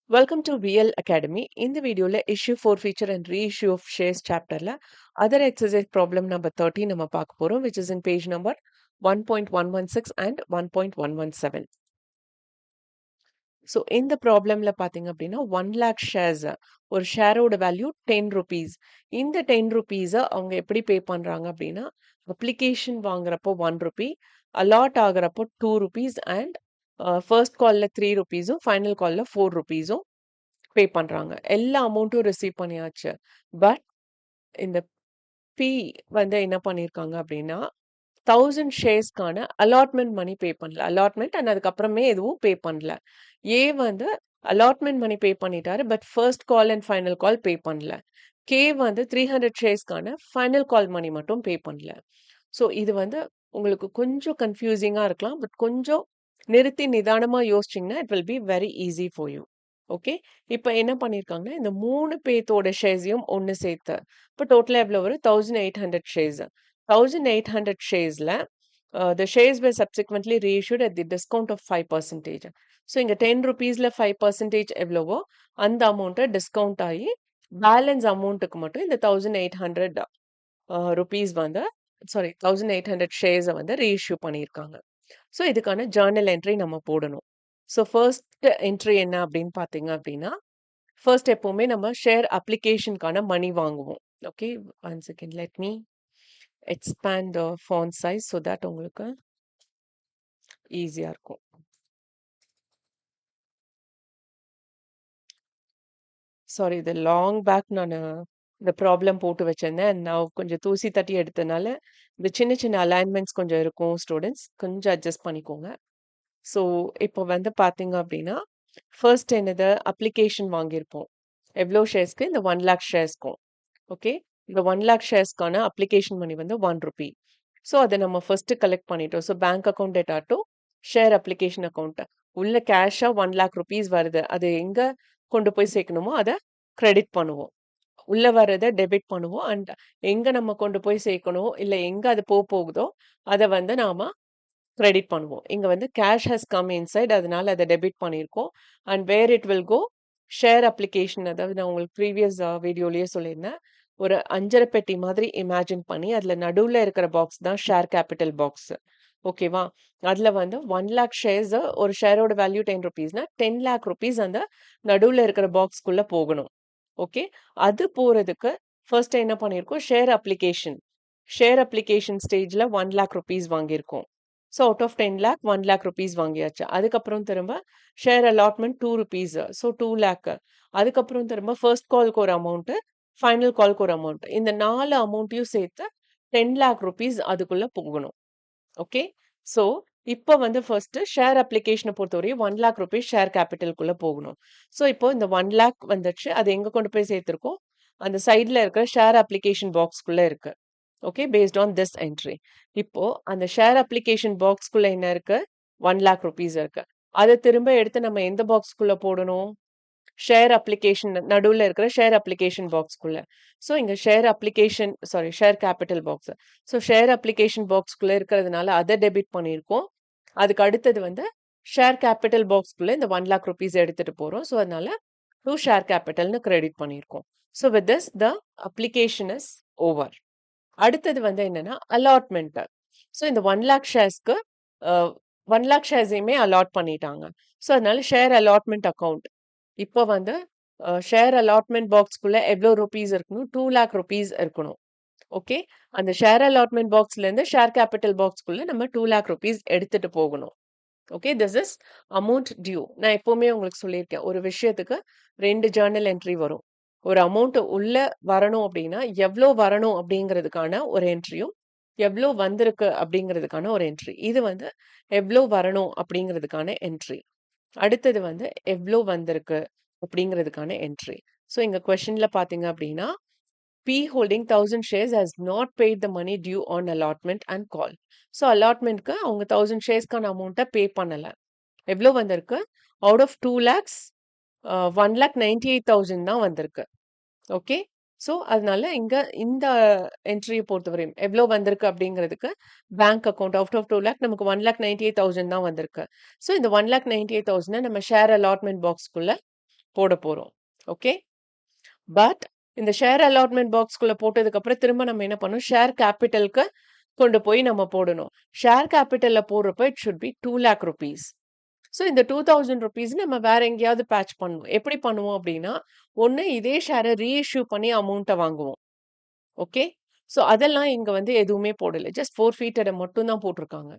Welcome to VL Academy. In the video, issue forfeiture and reissue of shares chapter other exercise problem number 30 நம்ம பார்க்க போறோம், which is in page number 1.116 and 1.117. So இந்த ப்ராப்ளம்ல பாத்தீங்க அப்படின்னா 1 lakh shares ஒரு ஷேரோட value 10 rupees. இந்த 10 rupees அவங்க எப்படி பே பண்றாங்க அப்படின்னா அப்ளிகேஷன் வாங்குறப்போ 1 rupee, அலாட் ஆகுறப்போ 2 rupees and ஃபர்ஸ்ட் கால்ல 3 rupeesம் ஃபைனல் கால்ல 4 rupeesம் பே பண்றாங்க. எல்லா அமௌண்ட்டும் ரிசீவ் பண்ணியாச்சு. பட் இந்த பி வந்து என்ன பண்ணியிருக்காங்க அப்படின்னா 1000 ஷேர்ஸ்க்கான அலாட்மெண்ட் மணி பே பண்ணல. அலாட்மெண்ட் அண்ட் அதுக்கப்புறமே எதுவும் பே பண்ணல. ஏ வந்து அலாட்மெண்ட் மணி பே பண்ணிட்டாரு. But first call and final call pay பண்ணல. கே வந்து 300 ஷேர்ஸ்க்கான ஃபைனல் கால் மணி மட்டும் பே பண்ணல. ஸோ இது வந்து உங்களுக்கு கொஞ்சம் கன்ஃபியூசிங்கா இருக்கலாம். பட் கொஞ்சம் நிறுத்தி நிதானமா யோசிச்சீங்கன்னா it will be very easy for you. Okay. இப்ப என்ன பண்ணியிருக்காங்கன்னா, இந்த 3 பேத்தோட ஷேர்ஸையும் ஒண்ணு சேர்த்து. இப்ப டோட்டலா எவ்வளோ வரும்? 1800 shares. 1800 ஷேர்ஸ்ல the shares were subsequently reissued at the discount of 5%. So இங்க 10 ரூபீஸ்ல 5% எவ்வளவோ அந்த அமௌண்ட்டை டிஸ்கவுண்ட் ஆகி பேலன்ஸ் அமௌண்ட்டுக்கு மட்டும் இந்த 1800 ருபீஸ் வந்து 1800 ஷேர்ஸை வந்து ரீஇஷ்யூ பண்ணியிருக்காங்க. ஸோ இதுக்கான ஜேர்னல் என்ட்ரி நம்ம போடணும். ஸோ ஃபர்ஸ்ட் என்ட்ரி என்ன அப்படின்னு பார்த்தீங்க அப்படின்னா, ஃபர்ஸ்ட் எப்பவுமே நம்ம ஷேர் அப்ளிகேஷனுக்கான மணி வாங்குவோம். Okay, one second, let me expand the font size so that உங்களுக்கு ஈஸியாக இருக்கும். சாரி, இது லாங் பேக் நான் இந்த ப்ராப்ளம் போட்டு வச்சிருந்தேன். நான் கொஞ்சம் தூசி தட்டி எடுத்தனால இந்த சின்ன சின்ன அலைன்மெண்ட்ஸ் கொஞ்சம் இருக்கும் ஸ்டூடெண்ட்ஸ், கொஞ்சம் அட்ஜஸ்ட் பண்ணிக்கோங்க. ஸோ இப்போ வந்து பார்த்தீங்க அப்படின்னா ஃபர்ஸ்ட் என்னது அப்ளிகேஷன் வாங்கியிருப்போம். எவ்வளோ ஷேர்ஸ்க்கு? இந்த 1 lakh ஷேர்ஸ்க்கும். ஓகே, இந்த 1 lakh ஷேர்ஸ்க்கான அப்ளிகேஷன் மணி வந்து 1 rupee. ஸோ அதை நம்ம ஃபர்ஸ்ட் கலெக்ட் பண்ணிட்டோம். So bank account data to share application account உள்ள கேஷாக 1 lakh rupees வருது. அது எங்கே கொண்டு போய் சேர்க்கணுமோ அதை கிரெடிட் பண்ணுவோம். உள்ள வர்றதை டெபிட் பண்ணுவோம். அண்ட் எங்கே நம்ம கொண்டு போய் சேர்க்கணும் இல்லை எங்கே அது போகுதோ அதை வந்து நாம கிரெடிட் பண்ணுவோம். இங்க வந்து கேஷ் ஹஸ் கம் இன்சைட், அதனால அதை டெபிட் பண்ணியிருக்கோம். And where it will go share application, அதாவது நான் உங்களுக்கு ப்ரீவியஸ் வீடியோலயே சொல்லியிருந்தேன். ஒரு அஞ்சரை பெட்டி மாதிரி இமேஜின் பண்ணி அதுல நடுவுல இருக்கிற பாக்ஸ் தான் ஷேர் கேபிட்டல் பாக்ஸ். ஓகேவா? அதுல வந்து 1 lakh ஷேர்ஸ், ஒரு ஷேரோட வேல்யூ 10 rupeesனா 10 lakh rupees அந்த நடுவுல இருக்கிற பாக்ஸ்க்குள்ள போகணும். ஓகே, அது போறதுக்கு ஃபர்ஸ்ட் என்ன பண்ணியிருக்கோம்? ஷேர் அப்ளிகேஷன் ஸ்டேஜ்ல 1 lakh rupees வாங்கியிருக்கோம். So out of 10 lakh 1 lakh rupees வாங்கியாச்சு. அதுக்கப்புறம் திரும்ப share allotment 2 rupees, so 2 lakh. அதுக்கப்புறம் திரும்ப ஃபர்ஸ்ட் கால்க்கு ஒரு அமௌண்ட், ஃபைனல் கால்க்கு ஒரு அமௌண்ட். இந்த 4 அமௌண்ட்டையும் சேர்த்து 10 lakh rupees அதுக்குள்ள போகணும். ஓகே, ஸோ இப்போ வந்து ஃபர்ஸ்ட் ஷேர் அப்ளிகேஷனை பொறுத்தவரையும் 1 lakh rupees ஷேர் கேபிட்டலுக்குள்ள போகணும். ஸோ இப்போ இந்த 1 lakh வந்துச்சு, அது எங்க கொண்டு போய் சேர்த்திருக்கோம்? அந்த சைட்ல இருக்கிற ஷேர் அப்ளிகேஷன் பாக்ஸ்க்குள்ள இருக்கு. Okay, based on this entry. இப்போ அந்த ஷேர் அப்ளிகேஷன் பாக்ஸ்க்குள்ள என்ன இருக்கு? 1 lakh rupees இருக்கு. அதை திரும்ப எடுத்து நம்ம எந்த பாக்ஸ்க்குள்ள போடணும்? ஷேர் அப்ளிகேஷன் நடுவுல இருக்கிற ஷேர் அப்ளிகேஷன் பாக்ஸ்க்குள்ள. ஸோ இங்க share capital box. So share application பாக்ஸ்க்குள்ள இருக்கிறதுனால அதை டெபிட் பண்ணியிருக்கோம். அதுக்கு அடுத்தது வந்து ஷேர் கேபிட்டல் பாக்ஸ்க்குள்ள இந்த 1 lakh rupees எடுத்துட்டு போறோம். ஸோ அதனால டு ஷேர் கேபிட்டல்னு கிரெடிட் பண்ணியிருக்கோம். So with this the application is over. அடுத்தது வந்து என்னன்னா அலாட்மெண்ட். ஸோ இந்த 1 lakh ஷேர்ஸ்க்கு 1 lakh ஷேர்ஸையுமே அலாட் பண்ணிட்டாங்க. ஸோ அதனால ஷேர் அலாட்மெண்ட் அக்கௌண்ட் இப்போ வந்து ஷேர் அலாட்மெண்ட் பாக்ஸ்க்குள்ள எவ்வளோ ருபீஸ் இருக்கணும்? 2 lakh rupees இருக்கணும். ஓகே, அந்த ஷேர் அலாட்மெண்ட் பாக்ஸ்ல இருந்து ஷேர் கேபிட்டல் பாக்ஸ்க்குள்ள நம்ம 2 lakh rupees எடுத்துட்டு போகணும். Okay, this is amount due. நான் எப்பவுமே உங்களுக்கு சொல்லியிருக்கேன், ஒரு விஷயத்துக்கு 2 ஜேர்னல் என்ட்ரி வரும். ஒரு அமௌண்ட் உள்ள வரணும் அப்படின்னா எவ்வளோ வரணும் அப்படிங்கிறதுக்கான ஒரு என்ட்ரியும், எவ்வளோ வந்திருக்கு அப்படிங்கிறதுக்கான ஒரு என்ட்ரி. இது வந்து எவ்வளோ வரணும் அப்படிங்கிறதுக்கான என்ட்ரி. அடுத்தது வந்து எவ்வளோ வந்திருக்கு அப்படிங்கிறதுக்கான என்ட்ரி. ஸோ இங்க கொஸ்டின்ல பாத்தீங்க அப்படின்னா P holding 1000 shares has not paid the money due on allotment and call. So அலாட்மெண்ட்க்கு அவங்க 1000 ஷேர்ஸ்க்கான அமௌண்ட்டை பே பண்ணல. எவ்வளோ வந்திருக்கு? அவுட் ஆஃப் 2 lakhs 1,98,000 தான் வந்திருக்கு. ஓகே, ஸோ அதனால இங்க இந்த என்ட்ரியை பொறுத்தவரையும் எவ்வளோ வந்திருக்கு அப்படிங்கிறதுக்கு bank account out of 2 lakh நமக்கு 1,98,000 தான் வந்திருக்கு. ஸோ இந்த 1,98,000 நம்ம ஷேர் அலாட்மெண்ட் பாக்ஸ்க்குள்ள போட போறோம். ஓகே. பட் இந்த ஷேர் அலாட்மெண்ட் பாக்ஸ்குள்ள போட்டதுக்கப்புறம் திரும்ப நம்ம என்ன பண்ணணும், ஷேர் கேபிட்டலுக்கு கொண்டு போய் நம்ம போடணும். ஷேர் கேபிட்டல்ல போடுறப்ப it should be 2,00,000 rupees. So இந்த 2000 rupees நம்ம வேற எங்கேயாவது பேட்ச் பண்ணுவோம். எப்படி பண்ணுவோம் அப்படின்னா, ஒண்ணு இதே ஷேர ரீஇஷ்யூ பண்ணி அமௌண்ட்ட வாங்குவோம். ஓகே. ஸோ அதெல்லாம் இங்க வந்து எதுவுமே போடல. ஜஸ்ட் ஃபோர்ஃபீட்டட மட்டும் தான் போட்டிருக்காங்க.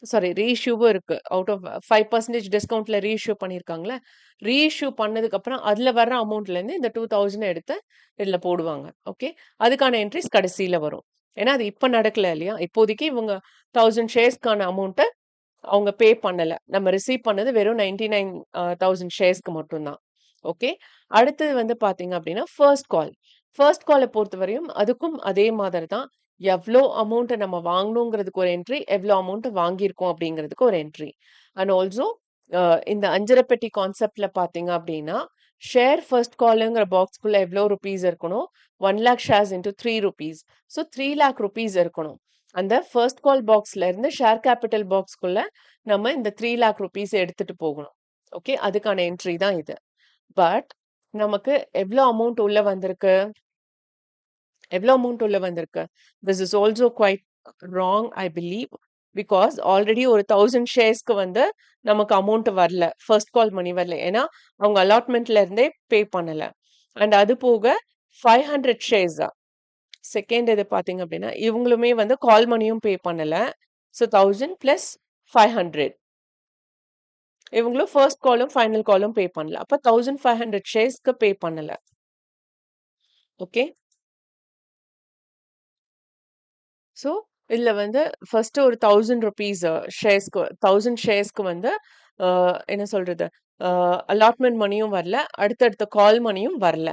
சாரி, ரீஇஷ்யூவும் இருக்கு. அவுட் ஆஃப் 5% டிஸ்கவுண்ட்ல ரீஇஷ்யூ பண்ணியிருக்காங்கல்ல. ரீஇஷ்யூ பண்ணதுக்கப்புறம் அதுல வர்ற அமௌண்ட்லேருந்து இந்த 2000 எடுத்து இதுல போடுவாங்க. ஓகே. அதுக்கான என்ட்ரீஸ் கடைசியில வரும். ஏன்னா அது இப்ப நடக்கல இல்லையா? இப்போதைக்கு இவங்க 1000 ஷேர்ஸ்க்கான அமௌண்ட்ட அவங்க பே பண்ணல. நம்ம ரிசீவ் பண்ணது வெறும் 99,000 ஷேர்ஸ்க்கு மட்டும் தான். ஓகே. அடுத்தது வந்து பார்த்தீங்க அப்படின்னா, ஃபர்ஸ்ட் கால். ஃபர்ஸ்ட் கால பொறுத்தவரையும் அதுக்கும் அதே மாதிரி தான். எவ்ளோ அமௌண்ட்ட நம்ம வாங்கணுங்கிறதுக்கு ஒரு என்ட்ரி, எவ்ளோ அமௌண்ட்ட வாங்கியிருக்கோம் அப்படிங்கிறதுக்கு ஒரு என்ட்ரி. அண்ட் ஆல்சோ இந்த அஞ்சர பெட்டி கான்செப்ட்ல பார்த்தீங்க அப்படின்னா, ஷேர் ஃபர்ஸ்ட் கால்ங்கிற பாக்ஸ்க்குள்ள எவ்ளோ ரூபீஸ் இருக்கணும்? 1,00,000 shares into 3 rupees. So 3,00,000 rupees இருக்கணும். அந்த ஃபர்ஸ்ட் கால் பாக்ஸ்ல இருந்து ஷேர் கேபிட்டல் பாக்ஸ்க்குள்ள நம்ம இந்த 3,00,000 ரூபீஸ் எடுத்துட்டு போகணும். ஓகே. அதுக்கான என்ட்ரி தான் இது. பட் நமக்கு எவ்ளோ அமௌண்ட் உள்ள வந்திருக்கு? எவ்ளோ அமௌண்ட் உள்ள வந்திருக்கு? This is also quite wrong I believe. Because already ஒரு 1000 ஷேர்ஸ்க்கு வந்து நமக்கு அமௌண்ட் வரல. ஃபர்ஸ்ட் கால் மணி வரல. ஏன்னா அவங்க அலாட்மெண்ட்ல இருந்தே பே பண்ணல. அண்ட் அது போக 500 ஷேர்ஸ் செகண்ட் இது பார்த்தீங்க அப்படின்னா, இவங்களுமே வந்து கால் மணியும் பே பண்ணல. ஸோ 1000 பிளஸ் 500 இவங்களும் ஃபர்ஸ்ட் காலும், ஃபைனல் காலும் பே பண்ணல. அப்ப 1500 ஷேர்ஸ்க்கு பே பண்ணல. ஓகே. ஸோ இதுல வந்து ஃபர்ஸ்ட் ஒரு 1000 ரூபீஸ் ஷேர்ஸ்க்கு 1000 ஷேர்ஸ்க்கு வந்து என்ன சொல்றது? அலாட்மெண்ட் மணியும் வரல. அடுத்தடுத்த கால் மணியும் வரல.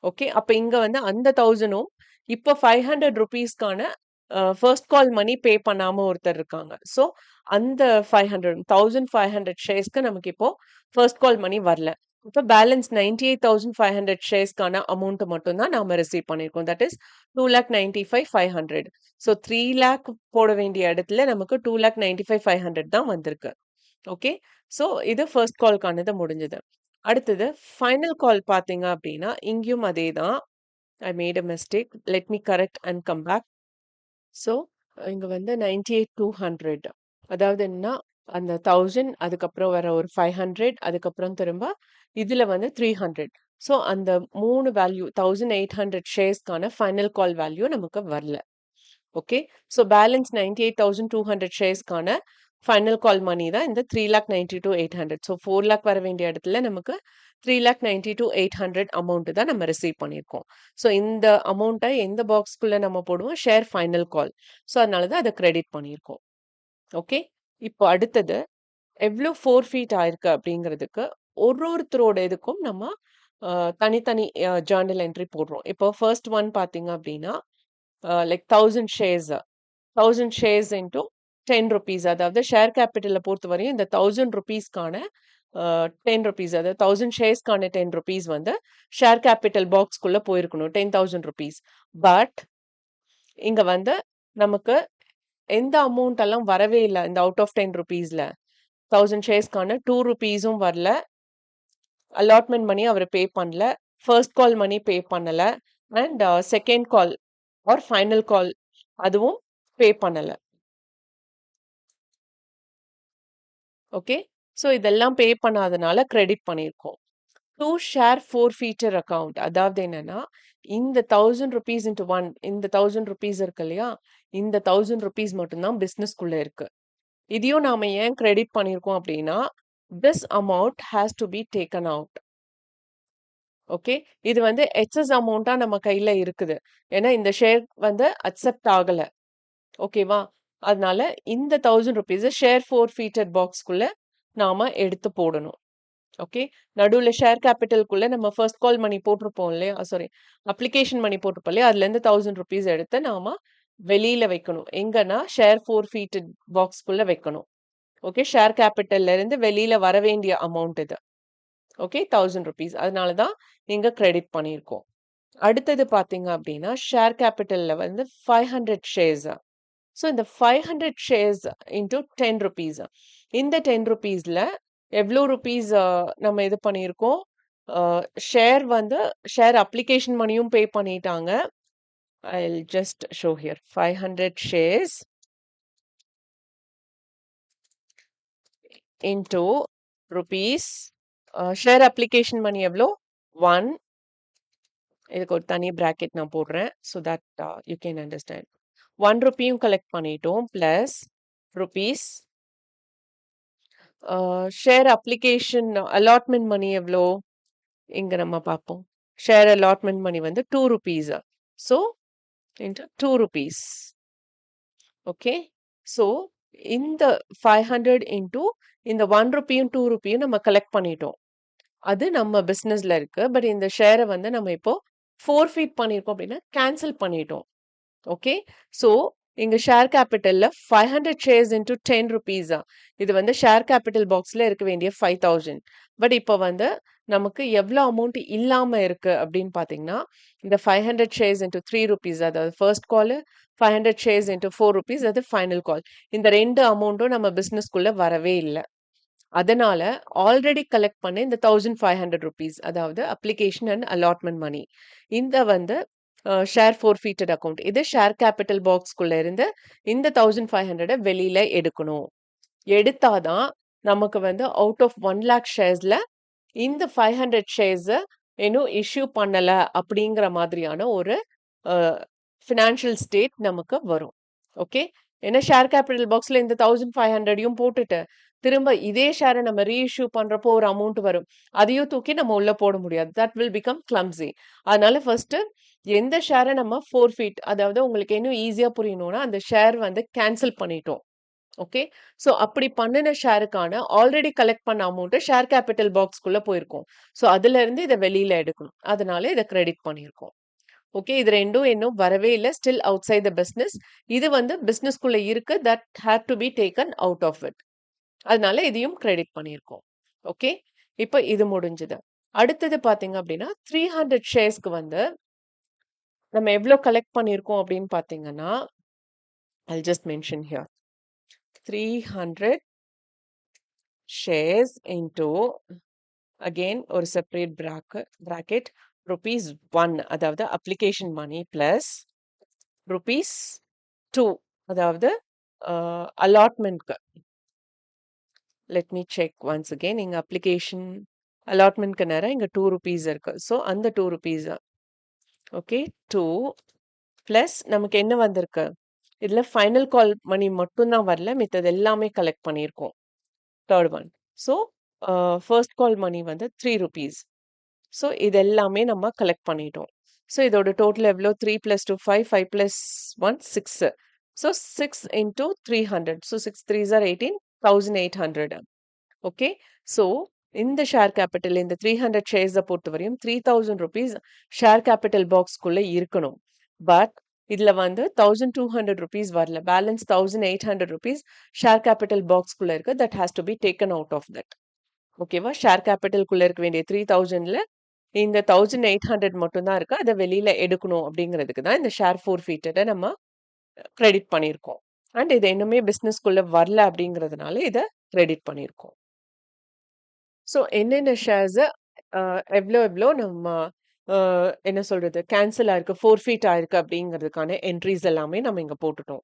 ஓகே. அப்ப இங்க வந்து அந்த 1000ம் இப்ப 500 ரூபீஸ்க்கான ஃபர்ஸ்ட் கால் மணி பே பண்ணாம ஒருத்தர் இருக்காங்க. ஸோ அந்த 500 1500 ஷேர்ஸ்க்கு நமக்கு இப்போ ஃபர்ஸ்ட் கால் மணி வரல. இப்ப பேலன்ஸ் 98,500 ஷேர்ஸ்க்கான அமௌண்ட் மட்டும் தான் நாம ரிசீவ் பண்ணியிருக்கோம். That is 2,95,500. ஸோ 3,00,000 போட வேண்டிய இடத்துல நமக்கு 2,95,500 தான் வந்திருக்கு. ஓகே. ஸோ இது ஃபர்ஸ்ட் கால்க்கானது முடிஞ்சது. அடுத்தது ஃபைனல் கால் பார்த்தீங்க அப்படின்னா, இங்கேயும் அதே தான். I made a mistake. Let me correct and come back. So இங்க வந்து 98,200 அதாவது என்னன்னா, அந்த 1000 அதுக்கப்புறம் வர ஒரு 500 அதுக்கப்புறம் திரும்ப இதுல வந்து 300. ஸோ அந்த 3 வேல்யூ 1800 ஷேர்ஸ்க்கான ஃபைனல் கால் வேல்யூ நமக்கு வரல. ஓகே. ஸோ பேலன்ஸ் 98,200 ஷேர்ஸ்க்கான ஃபைனல் கால் மணி தான் இந்த 3,92,800. ஸோ 4,00,000 வர வேண்டிய இடத்துல நமக்கு 3,92,800 அமௌண்ட் தான் நம்ம ரிசீவ் பண்ணியிருக்கோம். ஸோ இந்த அமௌண்ட்டை எந்த பாக்ஸ்க்குள்ள நம்ம போடுவோம்? ஷேர் ஃபைனல் கால். ஸோ அதனால தான் அத கிரெடிட் பண்ணியிருக்கோம். ஓகே. இப்போ அடுத்தது எவ்ளோ ஃபோர்ஃபீட் ஆயிருக்கு அப்படிங்கிறதுக்கு ஒருத்தரோட இதுக்கும் நம்ம தனித்தனி ஜர்னல் என்ட்ரி போடுறோம். இப்போ ஃபர்ஸ்ட் ஒன் பார்த்தீங்க அப்படின்னா, like 1000 shares 1000 shares into 10 rupees. அதாவது ஷேர் கேபிட்டல்ல பொறுத்தவரையும் இந்த 1000 ரூபீஸ்க்கான 10 ரூபீஸ் அதாவது 1000 ஷேர்ஸ்க்கான 10 ரூபீஸ் வந்து ஷேர் கேபிட்டல் பாக்ஸ்க்குள்ள போயிருக்கணும். 10,000 ரூபீஸ். பட் இங்க வந்து நமக்கு எந்த அமௌண்ட் எல்லாம் வரவே இல்ல. இந்த அவுட் ஆஃப் 10 ரூபீஸ்ல 1000 ஷேர்ஸ்க்கான 2 ரூபீஸும் வரல. அலாட்மெண்ட் மணி அவரு பே பண்ணல. ஃபர்ஸ்ட் கால் மணி பே பண்ணல. And second call or final கால் அதுவும் பே பண்ணல. ஓகே. ஸோ இதெல்லாம் பே பண்ணாதனால கிரெடிட் பண்ணியிருக்கோம். டூ ஷேர் ஃபோர்ஃபீட்டர் அக்கவுண்ட் அதாவது என்னன்னா, இந்த 1000 ரூபீஸ் இன்டு 1 இந்த 1000 ரூபீஸ் இருக்கு இல்லையா? இந்த 1000 ரூபீஸ் மட்டும் தான் பிசினஸ்க்குள்ள இருக்கு. இதையும் நாம ஏன் கிரெடிட் பண்ணியிருக்கோம் அப்படின்னா, this amount has to be taken out. Okay. இது வந்து எக்ஸஸ் அமௌண்ட்டா நம்ம கையில இருக்குது. ஏன்னா இந்த ஷேர் வந்து அக்செப்ட் ஆகல. ஓகேவா? அதனால இந்த 1000 ரூபீஸ ஷேர் ஃபோர்ஃபீட்டட் பாக்ஸ்க்குள்ள நாம எடுத்து போடணும். ஓகே. நடுவுல ஷேர் கேபிட்டல்க்குள்ள நம்ம ஃபர்ஸ்ட் கால் மணி போட்டிருப்போம் இல்லையா? சாரி, அப்ளிகேஷன் மணி போட்டிருப்போம் இல்லையா? அதுலேருந்து 1000 ரூபீஸ் எடுத்து நாம வெளியில வைக்கணும். எங்கன்னா ஷேர் ஃபோர்ஃபீட்டட் பாக்ஸ்க்குள்ள வைக்கணும். ஓகே. ஷேர் கேபிட்டல்ல இருந்து வெளியில வர வேண்டிய அமௌண்ட் இது. ஓகே. 1000 ரூபீஸ். அதனால தான் இங்க கிரெடிட் பண்ணியிருக்கோம். அடுத்தது பார்த்தீங்க அப்படின்னா, ஷேர் கேபிட்டல்ல வந்து 500 ஷேர்ஸ். ஸோ இந்த 500 ஷேர்ஸ் இன்டூ 10 ரூபீஸ். இந்த 10 ரூபீஸ்ல எவ்ளோ ரூபீஸ் நம்ம இது பண்ணியிருக்கோம்? ஷேர் வந்து ஷேர் அப்ளிகேஷன் மணியும் பே பண்ணிட்டாங்க. I'll just show here 500 shares into rupees. Share application money எவ்வளோ? 1. இதுக்கு ஒரு தனி பிராக்கெட் நான் போடுறேன். So that you can understand. 1 ரூபியும் கலெக்ட் பண்ணிட்டோம். Plus rupees share application allotment money எவ்வளோ? இங்க நம்ம பார்ப்போம். ஷேர் அலாட்மெண்ட் மணி வந்து 2 rupees. So into 2 rupees. Okay. So இந்த 500 into இந்த 1 ரூபியும் 2 ரூபியும் நம்ம கலெக்ட் பண்ணிட்டோம். அது நம்ம பிசினஸ்ல இருக்கு. பட் இந்த ஷேரை வந்து நம்ம இப்போ ஃபோர்ஃபீட் பண்ணியிருக்கோம் அப்படின்னா கேன்சல் பண்ணிட்டோம். ஓகே. ஸோ இங்க ஷேர் கேபிட்டல்ல 500 ஷேர்ஸ் இன்டூ 10 rupees. இது வந்து ஷேர் கேபிட்டல் பாக்ஸ்ல இருக்க வேண்டிய 5000. பட் இப்போ வந்து நமக்கு எவ்வளோ அமௌண்ட் இல்லாம இருக்கு அப்படின்னு பார்த்தீங்கன்னா, இந்த 500 ஷேர்ஸ் இன்டூ 3 rupees, அதாவது ஃபர்ஸ்ட் கால், 500 ஷேர்ஸ் இன்டூ 4 rupees, அது ஃபைனல் கால். இந்த ரெண்டு அமௌண்ட்டும் நம்ம பிசினஸ்க்குள்ள வரவே இல்லை. அதனால ஆல்ரெடி கலெக்ட் பண்ண இந்த 1500 rupees, அதாவது அப்ளிகேஷன் அண்ட் அலாட்மெண்ட் மணி, இந்த வந்து ஷேர் ஃபோர்ஃபீட்டட் அக்கௌண்ட், இது ஷேர் கேபிட்டல் பாக்ஸ்குள்ள இருந்து இந்த 1500 வெளியில எடுக்கணும். எடுத்தாதான் நமக்கு வந்து அவுட் ஆஃப் 1 lakh ஷேர்ஸ்ல இந்த 500 ஷேர்ஸ் இன்னும் இஷ்யூ பண்ணல அப்படிங்கிற மாதிரியான ஒரு ஃபினான்ஷியல் ஸ்டேட் நமக்கு வரும். ஓகே. ஏன்னா ஷேர் கேபிட்டல் பாக்ஸ்ல இந்த 1500யும் போட்டுட்டு திரும்ப இதே ஷேரை நம்ம ரீஇஷ்யூ பண்றப்போ ஒரு அமௌண்ட் வரும். அதையும் தூக்கி நம்ம உள்ள போட முடியாது. That will become கிளம்ஸி. அதனால ஃபர்ஸ்ட் எந்த ஷேரை நம்ம ஃபோர்ஃபீட், அதாவது உங்களுக்கு இன்னும் ஈஸியா புரியணும்னா அந்த ஷேர் வந்து கேன்சல் பண்ணிட்டோம். ஓகே. ஸோ அப்படி பண்ணின ஷேருக்கான ஆல்ரெடி கலெக்ட் பண்ண அமௌண்ட் ஷேர் கேபிட்டல் பாக்ஸ்குள்ள போயிருக்கும். ஸோ அதுல இருந்து இதை வெளியில எடுக்கணும். அதனால இதை கிரெடிட் பண்ணியிருக்கோம். ஓகே. இது ரெண்டும் இன்னும் வரவே இல்லை. Still outside the business. இது வந்து பிஸ்னஸ்குள்ள இருக்கு. That had to be taken out of it. அதனால இதையும் கிரெடிட் பண்ணியிருக்கோம். ஓகே. இப்போ இது முடிஞ்சது. அடுத்தது பார்த்தீங்க அப்படின்னா 300 ஷேர்ஸ்க்கு வந்து நம்ம எவ்வளோ கலெக்ட் பண்ணியிருக்கோம் அப்படின்னு பார்த்தீங்கன்னா, I'll just mention here 300 shares into, again ஒரு செப்பரேட் bracket, rupees 1, அதாவது அப்ளிகேஷன் மணி, பிளஸ் rupees 2, அதாவது அலாட்மெண்ட்க்கு. Let me check once again. இங்க அப்ளிகேஷன் அலாட்மெண்ட்க்கு நேரம் இங்க 2 rupees இருக்கு. ஸோ அந்த 2 rupees. ஓகே. 2 பிளஸ் நமக்கு என்ன வந்திருக்கு? இதுல ஃபைனல் கால் மணி மட்டும்தான் வரல. மித்தது எல்லாமே கலெக்ட் பண்ணியிருக்கோம். Third one. So first call money வந்து 3 rupees. ஸோ இது எல்லாமே நம்ம கலெக்ட் பண்ணிட்டோம். ஸோ இதோட டோட்டல் எவ்வளோ? 3 + 2 5, 5 + 1 6. So 6 into 300. So 6 3s are 18, 1800. Okay. So இந்த ஷேர் கேபிட்டல் இந்த 300 ஷேர்ஸை பொறுத்த வரையும் 3000 rupees ஷேர் கேபிட்டல் பாக்ஸ்குள்ள இருக்கணும். பட் இதுல வந்து 1200 rupees வரல. பேலன்ஸ் 1800 rupees ஷேர் கேபிட்டல் பாக்ஸ்குள்ள இருக்கு. That has to be taken out of that. ஓகேவா? ஷேர் கேபிட்டல்குள்ள இருக்க வேண்டிய 3000ல இந்த 1800 மட்டும்தான் இருக்கு. அதை வெளியில எடுக்கணும் அப்படிங்கிறதுக்கு தான் இந்த ஷேர் ஃபோர்ஃபீட்டடை நம்ம கிரெடிட் பண்ணியிருக்கோம். அண்ட் இது இன்னுமே பிஸ்னஸ்குள்ள வரல அப்படிங்கிறதுனால இதை கிரெடிட் பண்ணியிருக்கோம். ஸோ என்னென்ன ஷேர்ஸை எவ்வளோ எவ்வளோ நம்ம என்ன சொல்றது, கேன்சல் ஆயிருக்கு, ஃபோர்ஃபீட் ஆயிருக்கு அப்படிங்கிறதுக்கான என்ட்ரிஸ் எல்லாமே நம்ம இங்க போட்டுட்டோம்.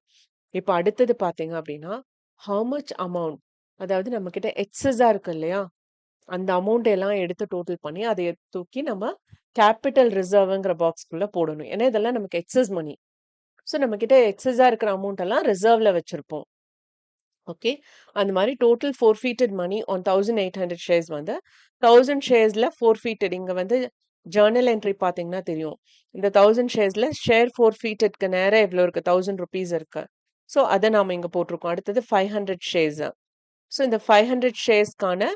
இப்போ அடுத்தது பார்த்தீங்க அப்படின்னா, ஹவு மச் அமௌண்ட், அதாவது நம்ம கிட்ட எக்ஸஸா இருக்கு இல்லையா, அந்த அமௌண்ட் எல்லாம் எடுத்து டோட்டல் பண்ணி அதை தூக்கி நம்ம கேபிட்டல் ரிசர்வ்ங்கிற பாக்ஸ்குள்ள போடணும். ஏன்னா இதெல்லாம் நமக்கு எக்ஸஸ் மணி. ஸோ நம்ம கிட்ட எக்ஸஸா இருக்கிற அமௌண்ட் எல்லாம் ரிசர்வ்ல வச்சிருப்போம். ஓகே. அந்த மாதிரி total forfeited money on 1800 shares வந்து 1000 ஷேர்ஸ்ல ஃபோர்ஃபீட்டட். இங்க வந்து ஜேர்னல் என்ட்ரி பார்த்தீங்கன்னா தெரியும். இந்த 1000 ஷேர்ஸ்ல ஷேர் ஃபோர்ஃபீட்டட்க்கு நேரம் எவ்வளோ இருக்கு? 1000 rupees இருக்கு. ஸோ அதை நாம இங்க போட்டிருக்கோம். அடுத்தது 500 ஷேர்ஸ். ஸோ இந்த 500 ஷேர்ஸ்க்கான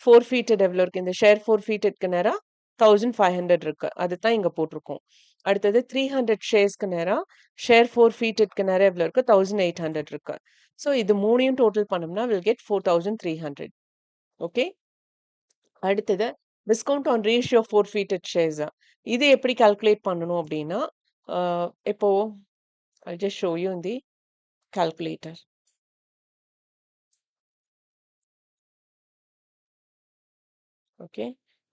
ஃபோர்ஃபீட்டட் எவ்வளோ இருக்கு? இந்த ஷேர் ஃபோர்ஃபீட்டட்க்கு நேரம் 1500 இருக்கு. அதுதான் இங்க போட்டிருக்கோம். அடுத்தது 300 ஷேர்ஸ்க்கு நேரம் ஷேர் ஃபோர்ஃபீட்டட்க்கு நேரம் எவ்வளோ இருக்கு? 1800 இருக்கு. ஸோ இது மூணையும் டோட்டல் பண்ணோம்னா வில் கெட் 4300. ஓகே. அடுத்தது discount on ratio forfeited shares. இது எப்படி கால்குலேட் பண்ணணும் அப்படின்னா, இப்போ I'll just show you in the calculator. Okay.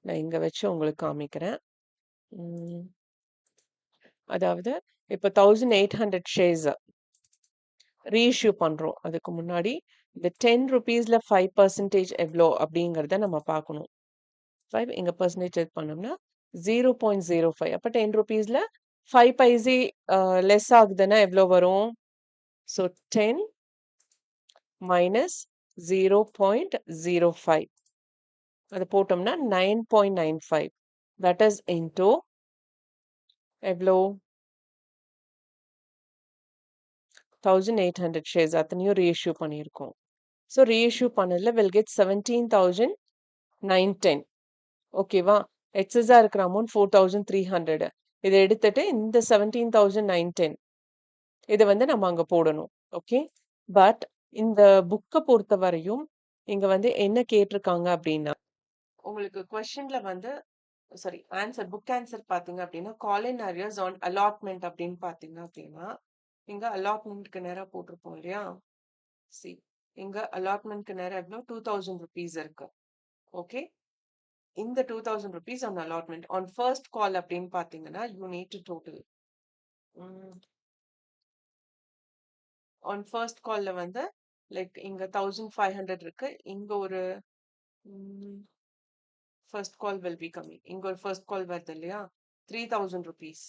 நான் இங்க வச்சு உங்களுக்கு காமிக்கிறேன். ம். அதாவது இப்ப 1800 ஷேர்ஸ் ரீஇஷ்யூ பண்றோம். அதுக்கு முன்னாடி இந்த 10 ரூபீஸ்ல 5% எவ்ளோ அப்படிங்கிறத நம்ம பார்க்கணும். 5 இங்க பெர்சன்டேஜ் செக் பண்ணோம்னா 0.05 அப்ப 10 ரூபீஸ்ல 5 பைசே லெஸ் ஆகுதுன்னா எவ்ளோ வரும்? ஸோ 10 மைனஸ் 0.05 அது போட்டோம்னா 9.95 தட் இஸ் இன்டூ எவ்ளோ? 1800 ஷேர்ஸ் அத்தனையும் ரீஇஷ்யூ பண்ணியிருக்கோம். ஸோ ரீஇஷ்யூ பண்ணதுல வில் கெட் 17,910 ஓகேவா? எக்ஸஸா இருக்கிற அமௌண்ட் 4,300 இத எடுத்துட்டு இந்த 17,910 இத வந்து நம்ம அங்க போடணும். ஓகே. பட் இந்த புக்க பொறுத்தவரையும் இங்க வந்து என்ன கேட்டிருக்காங்க அப்படின்னா, உங்களுக்கு கொஸ்டின்ல வந்து சாரி ஆன்சர் புக் ஆன்சர் பாத்தீங்க அப்படின்னா கால் இன் அரியர்ஸ் ஆன் அலாட்மெண்ட் அப்படின்னு பாத்தீங்க அப்படின்னா இங்க அலாட்மெண்ட்க்கு நேரா போட்டிருப்போம் இல்லையா? சி இங்க அலாட்மெண்ட்க்கு நேரா எவ்வளோ 2000 ருபீஸ் இருக்கு. ஓகே. இந்த 2000 rupees on allotment on first கால் அப்படின்னு பாத்தீங்கன்னா you need to total on first கால்ல வந்து லைக் இங்க 1500 இருக்கு. இங்க ஒரு ஃபர்ஸ்ட் கால் வில் பி கம்மி. இங்க ஒரு ஃபர்ஸ்ட் கால் வருது இல்லையா? 3000 ருபீஸ்.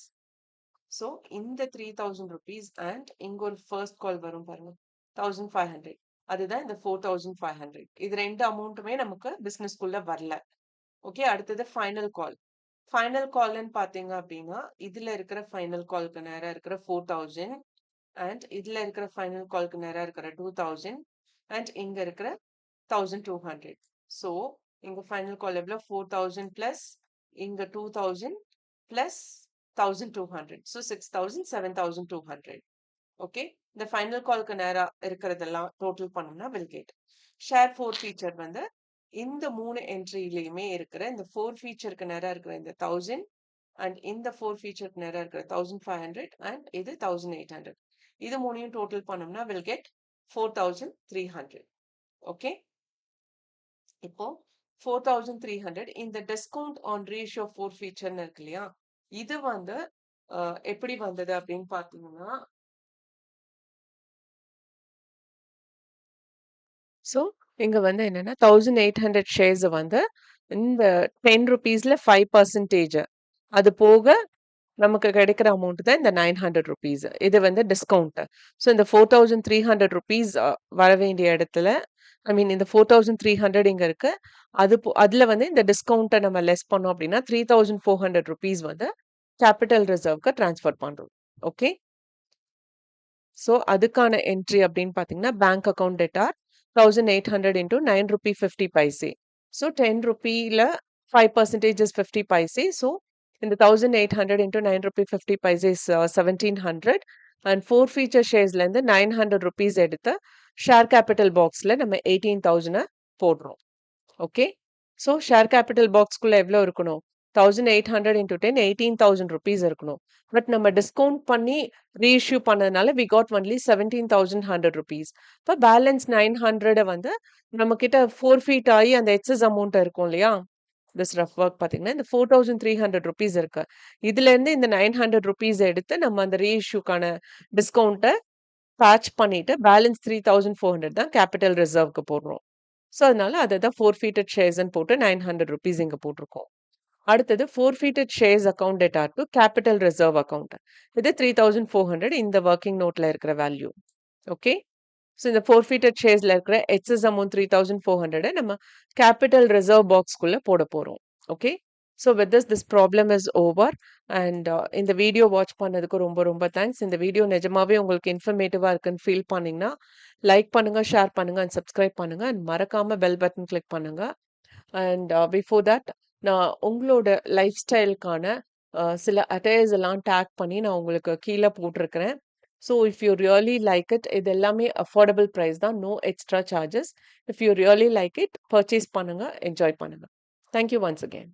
ஸோ இந்த 3000 ருபீஸ் அண்ட் இங்க ஒரு ஃபர்ஸ்ட் கால் வரும் பாருங்க 1500 அதுதான் இந்த 4500 இது ரெண்டு அமௌண்ட்டுமே நமக்கு பிசினஸ்க்குள்ள வரல. ஓகே. அடுத்தது ஃபைனல் கால். ஃபைனல் கால்னு பாத்தீங்க அப்படின்னா இதுல இருக்கிற ஃபைனல் கால்க்கு நேரா இருக்கிற 4000 அண்ட் இதுல இருக்கிற ஃபைனல் கால்க்கு நேரா இருக்கிற 2000 அண்ட் இங்க இருக்கிற 1200. ஸோ இங்க ஃபைனல் கால் எவ்வளோ 4000 பிளஸ் இங்க 2000 பிளஸ் 1200. ஸோ 6000 7200. ஓகே. இந்த ஃபைனல் கால்க்கு நேரா இருக்கிறதெல்லாம் டோட்டல் பண்ணோம்னா will get share four feature வந்து இந்த மூணு என்ட்ரிலையுமே இருக்கிற இந்த ஃபோர் ஃபீச்சருக்கு நேரா இருக்கிற இந்த 1000 அண்ட் இந்த ஃபோர் ஃபீச்சருக்கு நேரா இருக்கிற 1500 அண்ட் இது 1800 இது மூணையும் டோட்டல் பண்ணோம்னா வில் கெட் 4300. ஓகே. இப்போ 4300 இந்த டிஸ்கவுண்ட் ஆன் ரேஷியோ ஃபோர் ஃபீச்சர்னு இருக்கு இல்லையா? இது வந்து எப்படி வந்தது அப்படின்னு பாத்தீங்கன்னா ஸோ இங்க வந்து என்னன்னா 1800 ஷேர்ஸ் வந்து இந்த 10 ருபீஸ்ல 5% அது போக நமக்கு கிடைக்கிற அமௌண்ட் தான் இந்த 900 ருபீஸ். இது வந்து டிஸ்கவுண்ட். ஸோ இந்த 4300 ருபீஸ் வர வேண்டிய இடத்துல ஐ மீன் இந்த 4300 இங்க இருக்கு. அதுல வந்து இந்த டிஸ்கவுண்ட்டை நம்ம லெஸ் பண்ணோம் அப்படின்னா 3400 ருபீஸ் வந்து கேபிட்டல் ரிசர்வ்க்கு ட்ரான்ஸ்ஃபர் பண்றோம். ஓகே. ஸோ அதுக்கான என்ட்ரி அப்படின்னு பார்த்தீங்கன்னா bank account debtor 1800 into 9 rupee 50 paise. So 10 rupeeல 5% is 50 paise. So இந்த 1800 into 9 rupee 50 paise is 1700 and 4 feature sharesல இருந்து 900 rupees எடுத்து ஷேர் கேபிட்டல் பாக்ஸ்ல நம்ம 18,000 போடுறோம். ஓகே. ஸோ ஷேர் கேபிட்டல் பாக்ஸ்க்குள்ள எவ்வளோ இருக்கணும்? 1800 into 10 18,000 rupees இருக்கணும். பட் நம்ம டிஸ்கவுண்ட் பண்ணி ரீஇஷ்யூ பண்ணதுனால வி காட் ஒன்லி 17,100 rupees. இப்போ பேலன்ஸ் 900 வந்து நம்ம கிட்ட ஃபோர்ஃபீட் ஆகி அந்த எக்ஸஸ் அமௌண்ட் இருக்கும் இல்லையா? திஸ் ரஃப் ஒர்க் பார்த்தீங்கன்னா இந்த 4300 rupees இருக்கு. இதுல இருந்து இந்த 900 rupees எடுத்து நம்ம அந்த ரீஇஷ்யூக்கான டிஸ்கவுண்ட்டை பேட்ச் பண்ணிட்டு பேலன்ஸ் 3400 தான் கேபிட்டல் ரிசர்வ்க்கு போடுறோம். ஸோ அதனால அதை தான் ஃபோர்ஃபீட்டட் ஷேர்ஸ்ன்னு போட்டு 900 ருபீஸ் இங்க போட்டிருக்கோம். அடுத்தது forfeited shares account debtor to capital reserve account. இது 3400 இந்த ஒர்க்கிங் நோட்ல இருக்கிற வேல்யூ. ஓகே. ஸோ இந்த ஃபோர்ஃபீட்டட் ஷேர்ஸ்ல இருக்கிற எக்ஸஸ் அமௌண்ட் 3400 நம்ம கேபிட்டல் ரிசர்வ் பாக்ஸ்க்குள்ள போட போறோம். Okay. So with this problem is over and இந்த வீடியோ வாட்ச் பண்ணதுக்கு ரொம்ப ரொம்ப தேங்க்ஸ். இந்த வீடியோ நிஜமாவே உங்களுக்கு இன்ஃபர்மேட்டிவா இருக்குன்னு ஃபீல் பண்ணீங்கன்னா லைக் பண்ணுங்க, ஷேர் பண்ணுங்க அண்ட் சப்ஸ்கிரைப் பண்ணுங்க அண்ட் மறக்காம பெல் பட்டன் கிளிக் பண்ணுங்க. அண்ட் பிஃபோர் தட் நான் உங்களோட லைஃப் ஸ்டைலுக்கான சில அட்டையர்ஸ் எல்லாம் டேக் பண்ணி நான் உங்களுக்கு கீழே போட்டிருக்கிறேன். So if you really like it இது எல்லாமே அஃபோர்டபுள் ப்ரைஸ் தான், no extra charges. If you really like it purchase பண்ணுங்க, என்ஜாய் பண்ணுங்க. Thank you once again.